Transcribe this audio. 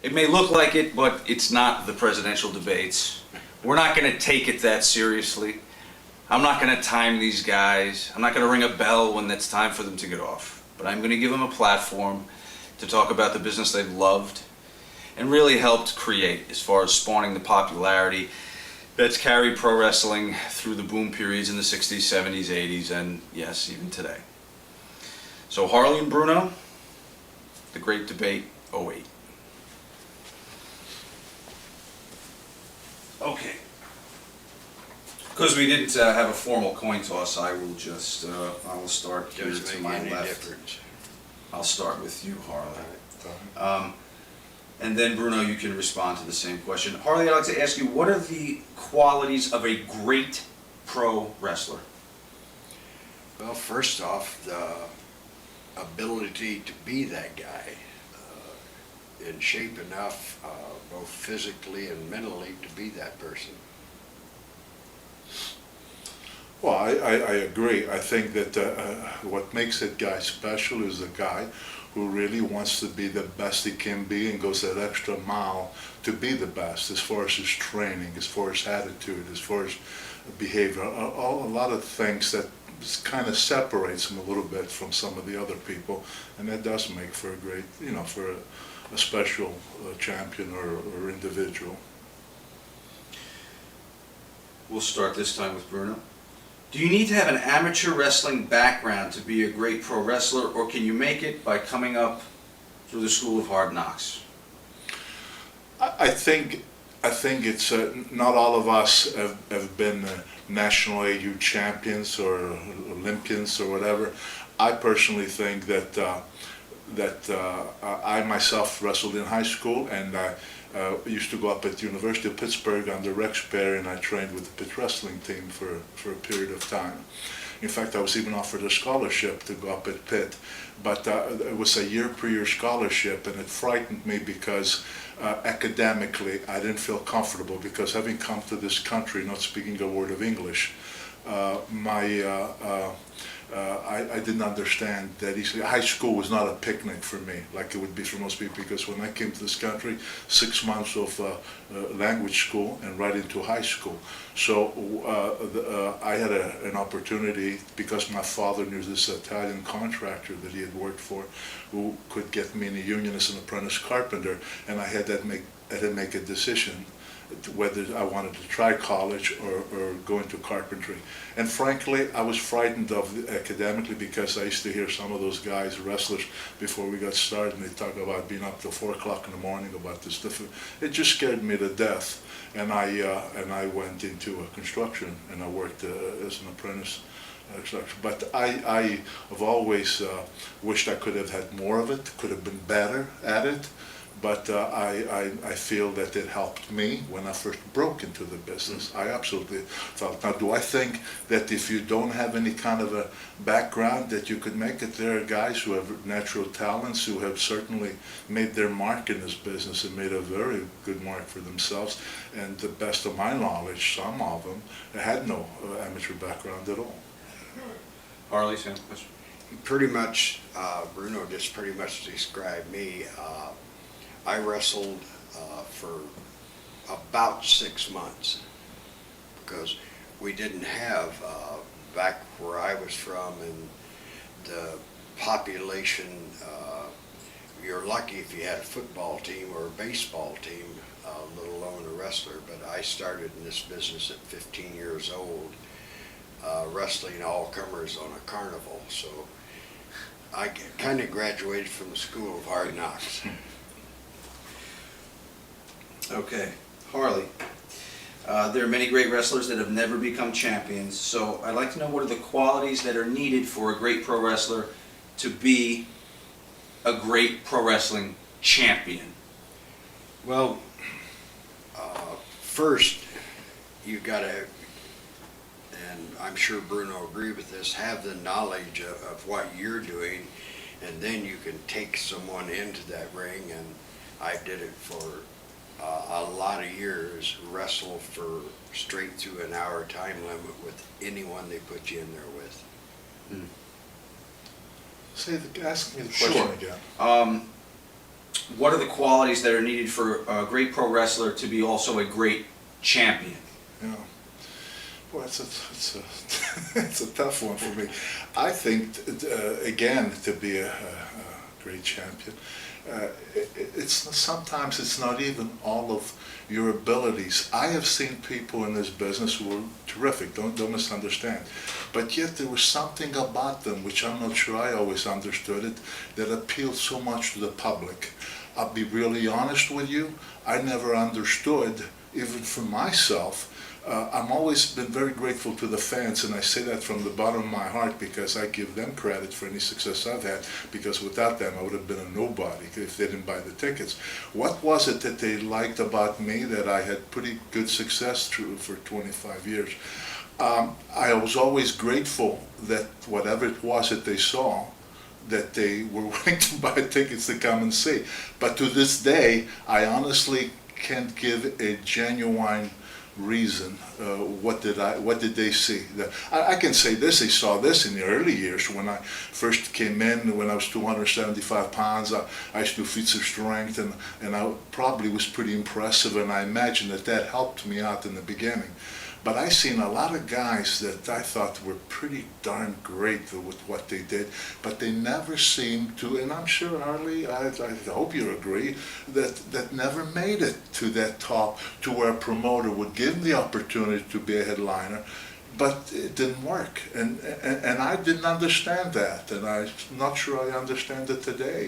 It may look like it, but it's not the presidential debates. We're not going to take it that seriously. I'm not going to time these guys. I'm not going to ring a bell when it's time for them to get off. But I'm going to give them a platform to talk about the business they've loved and really helped create as far as spawning the popularity that's carried pro wrestling through the boom periods in the 60s, 70s, 80s, and yes, even today. So Harley and Bruno, the Great Debate '08. Okay. Because we didn't have a formal coin toss, I will just, I will start here to my left. I'll start with you, Harley. And then Bruno, you can respond to the same question. Harley, I'd like to ask you, what are the qualities of a great pro wrestler? Well, first off, the ability to be that guy, in shape enough, both physically and mentally, to be that person. Well, I agree. I think that what makes that guy special is a guy who really wants to be the best he can be and goes that extra mile to be the best as far as his training, as far as attitude, as far as behavior, a lot of things that kind of separates him a little bit from some of the other people, and that does make for a great, for a special champion or individual. We'll start this time with Bruno. Do you need to have an amateur wrestling background to be a great pro wrestler, or can you make it by coming up through the school of hard knocks? I think it's not all of us have been national AU champions or Olympians or whatever. I personally think that I myself wrestled in high school, and I used to go up at the University of Pittsburgh under Rex Perry, and I trained with the Pitt wrestling team for a period of time. In fact, I was even offered a scholarship to go up at Pitt, but it was a year per year scholarship, and it frightened me because academically I didn't feel comfortable, because having come to this country not speaking a word of English, I didn't understand that easily. High school was not a picnic for me like it would be for most people, because when I came to this country, 6 months of language school and right into high school. So I had an opportunity, because my father knew this Italian contractor that he had worked for, who could get me in a union as an apprentice carpenter, and I had to make a decision whether I wanted to try college or go into carpentry. And frankly, I was frightened of academically, because I used to hear some of those guys, wrestlers, before we got started, and they talk about being up till 4 o'clock in the morning about this stuff. It just scared me to death. And I went into construction, and I worked as an apprentice. But I have always wished I could have had more of it, could have been better at it. But I feel that it helped me when I first broke into the business. I absolutely felt. Now, do I think that if you don't have any kind of a background that you could make it? There are guys who have natural talents, who have certainly made their mark in this business and made a very good mark for themselves. And to the best of my knowledge, some of them had no amateur background at all. Harley, same question. Pretty much, Bruno just pretty much described me. I wrestled for about 6 months, because we didn't have, back where I was from, and the population, you're lucky if you had a football team or a baseball team, let alone a wrestler. But I started in this business at 15 years old, wrestling all comers on a carnival. So I kind of graduated from the school of hard knocks. Okay, Harley. There are many great wrestlers that have never become champions, so I'd like to know what are the qualities that are needed for a great pro wrestler to be a great pro wrestling champion? Well, first, you gotta, and I'm sure Bruno agree with this, have the knowledge of what you're doing, and then you can take someone into that ring. And I did it for a lot of years, wrestle for straight through an hour time limit with anyone they put you in there with. Ask me the question again. what are the qualities that are needed for a great pro wrestler to be also a great champion? Yeah. Well, it's a tough one for me. I think, again, to be a great champion, sometimes it's not even all of your abilities. I have seen people in this business who are terrific, don't misunderstand, but yet there was something about them, which I'm not sure I always understood it, that appealed so much to the public. I'll be really honest with you, I never understood, even for myself. I'm always been very grateful to the fans, and I say that from the bottom of my heart because I give them credit for any success I've had, because without them I would have been a nobody if they didn't buy the tickets. What was it that they liked about me that I had pretty good success through for 25 years? I was always grateful that whatever it was that they saw, that they were willing to buy tickets to come and see. But to this day, I honestly can't give a genuine reason. What did they see? I can say this: they saw this in the early years when I first came in. When I was 275 pounds, I used to do feats of strength, and I probably was pretty impressive. And I imagine that helped me out in the beginning. But I seen a lot of guys that I thought were pretty darn great with what they did, but they never seemed to, and I'm sure, Harley, I hope you agree, that never made it to that top, to where a promoter would give them the opportunity to be a headliner, but it didn't work. And I didn't understand that, and I'm not sure I understand it today.